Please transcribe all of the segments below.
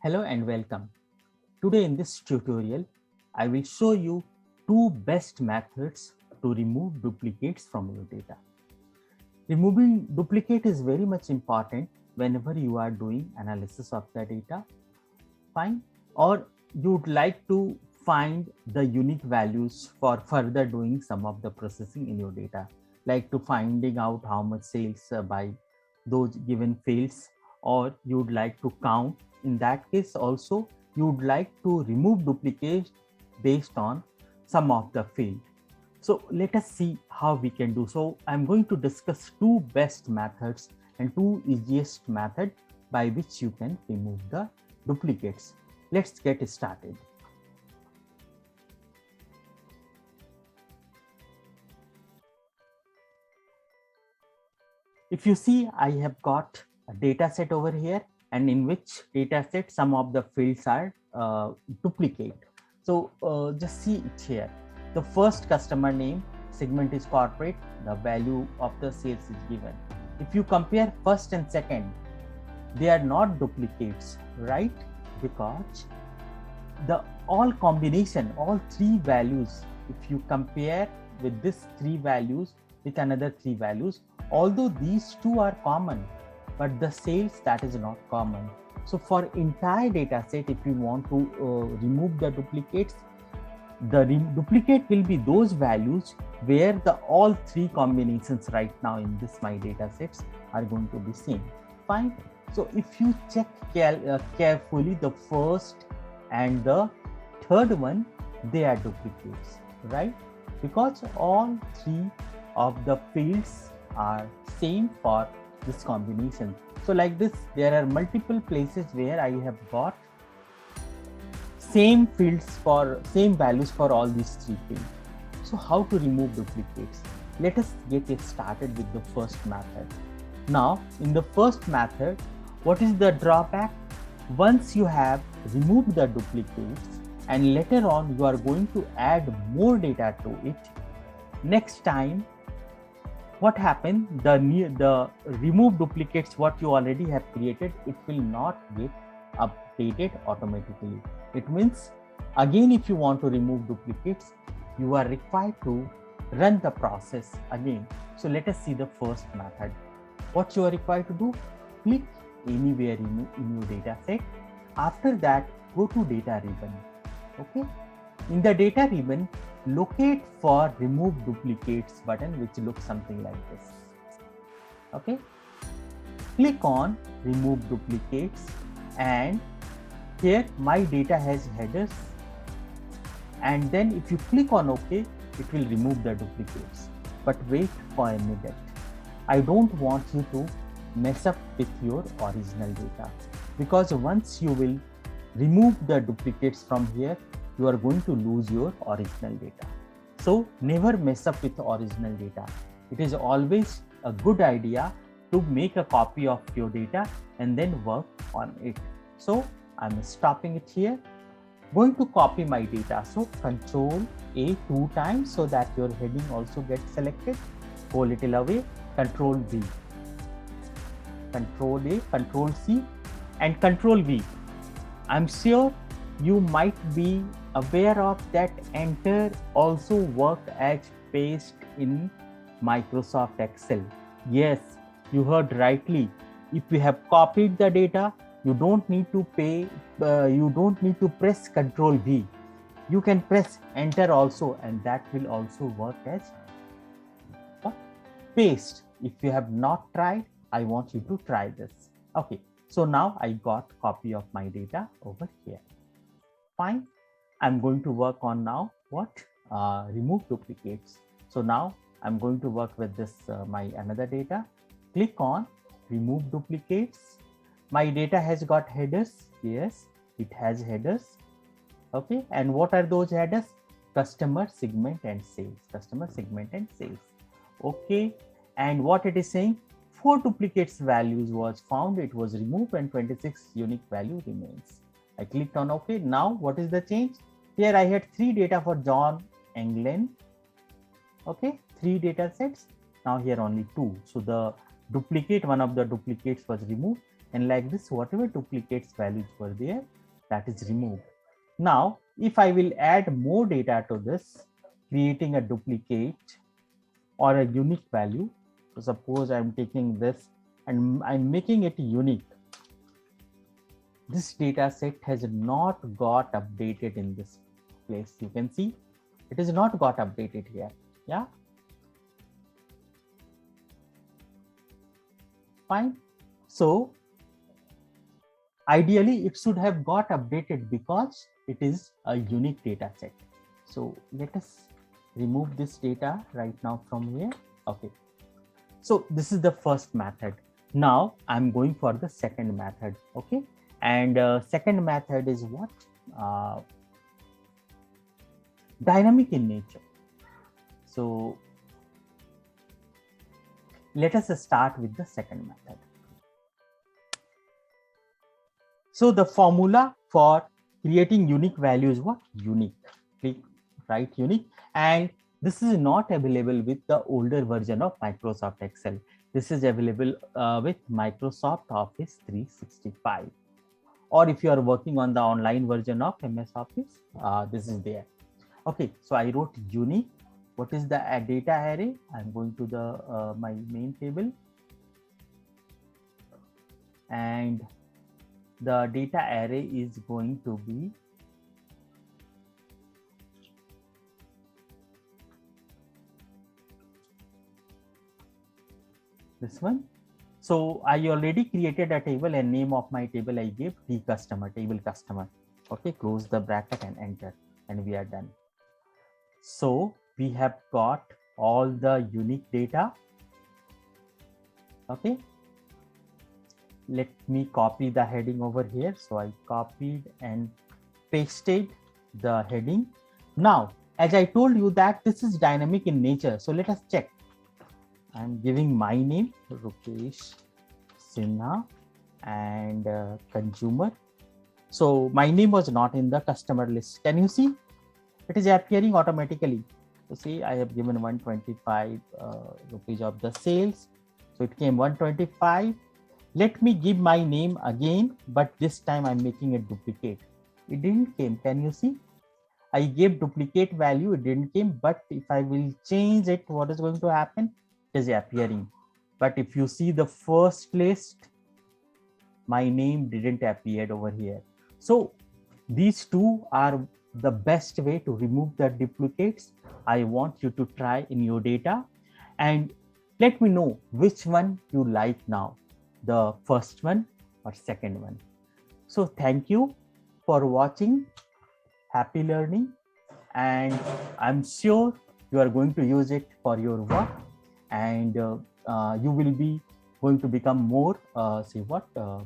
Hello and welcome. Today in this tutorial, I will show you two best methods to remove duplicates from your data. Removing duplicate is very much important whenever you are doing analysis of the data, fine, or you'd like to find the unique values for further doing some of the processing in your data, like to finding out how much sales by those given fields, or you'd like to count. In that case also, you'd like to remove duplicates based on some of the field. So let us see how we can do. So I'm going to discuss two best methods and two easiest method by which you can remove the duplicates. Let's get started. If you see, I have got a data set over here, and in which data set some of the fields are duplicate. So just see it here. The first customer name, segment is corporate, the value of the sales is given. If you compare first and second, they are not duplicates, right? Because the all combination, all three values, if you compare with this three values with another three values, although these two are common, but the sales, that is not common. So for entire data set, if you want to remove the duplicates, the duplicate will be those values where the all three combinations right now in this my data sets are going to be same. Fine. So if you check carefully, the first and the third one, they are duplicates, right? Because all three of the fields are same for this combination. So like this, there are multiple places where I have got same fields for same values for all these three fields. So how to remove duplicates? Let us get it started with the first method. Now, in the first method, what is the drawback? Once you have removed the duplicates and later on you are going to add more data to it, next time what happens, the remove duplicates what you already have created, it will not get updated automatically. It means again, if you want to remove duplicates, you are required to run the process again. So let us see the first method. What you are required to do, click anywhere in your data set. After that, go to data ribbon. Okay, in the data ribbon, locate for remove duplicates button, which looks something like this. Okay, click on remove duplicates, and here my data has headers, and then if you click on OK, it will remove the duplicates. But wait for a minute, I don't want you to mess up with your original data, because once you will remove the duplicates from here, you are going to lose your original data. So never mess up with the original data. It is always a good idea to make a copy of your data and then work on it. So I'm stopping it here. Going to copy my data. So Control A 2 times so that your heading also gets selected. Go a little away. Control V. Control A, Control C, and Control V. I'm sure you might be aware of that enter also work as paste in Microsoft Excel. Yes, you heard rightly. If you have copied the data, you don't need to press Control V. You can press enter also, and that will also work as paste. If you have not tried, I want you to try this. Okay, so now I got copy of my data over here. Fine. I'm going to work on now what? Remove duplicates. So now I'm going to work with this my another data. Click on remove duplicates. My data has got headers. Yes, it has headers. Okay, and what are those headers? Customer, segment, and sales. Customer, segment, and sales. Okay, and what it is saying? 4 duplicates values was found. It was removed, and 26 unique value remains. I clicked on OK. Now, what is the change? Here I had 3 data for John England. Okay, 3 data sets. Now here only 2. So the duplicate, one of the duplicates was removed, And like this, whatever duplicates values were there, that is removed. Now, if I will add more data to this, creating a duplicate or a unique value, so suppose I'm taking this and I'm making it unique. This data set has not got updated in this place. You can see it is not got updated here. Yeah. Fine. So ideally it should have got updated because it is a unique data set. So let us remove this data right now from here. Okay. So this is the first method. Now I'm going for the second method. Okay. And second method is what? Dynamic in nature. So let us start with the second method. So the formula for creating unique value is what? Unique. Click write unique. And this is not available with the older version of Microsoft Excel. This is available with Microsoft Office 365. Or if you are working on the online version of MS Office, this is there. Okay, so I wrote unique. What is the data array? I'm going to the my main table, and the data array is going to be this one. So I already created a table, and name of my table I gave T customer, table customer. Okay, close the bracket and enter, and we are done. So we have got all the unique data. Okay, let me copy the heading over here. So I copied and pasted the heading. Now, as I told you that this is dynamic in nature, so let us check. I'm giving my name, Rupesh Sinha, and consumer. So my name was not in the customer list. Can you see? It is appearing automatically. So see, I have given 125 rupees of the sales. So it came 125. Let me give my name again, but this time I'm making a duplicate. It didn't came. Can you see? I gave duplicate value. It didn't came. But if I will change it, what is going to happen? It is appearing. But if you see the first list, my name didn't appear over here. So these two are the best way to remove the duplicates. I want you to try in your data and let me know which one you like now, the first one or second one. So thank you for watching. Happy learning, and I'm sure you are going to use it for your work, and you will be going to become more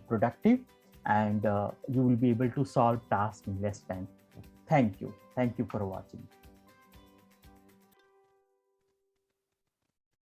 productive, and you will be able to solve tasks in less time. Thank you for watching.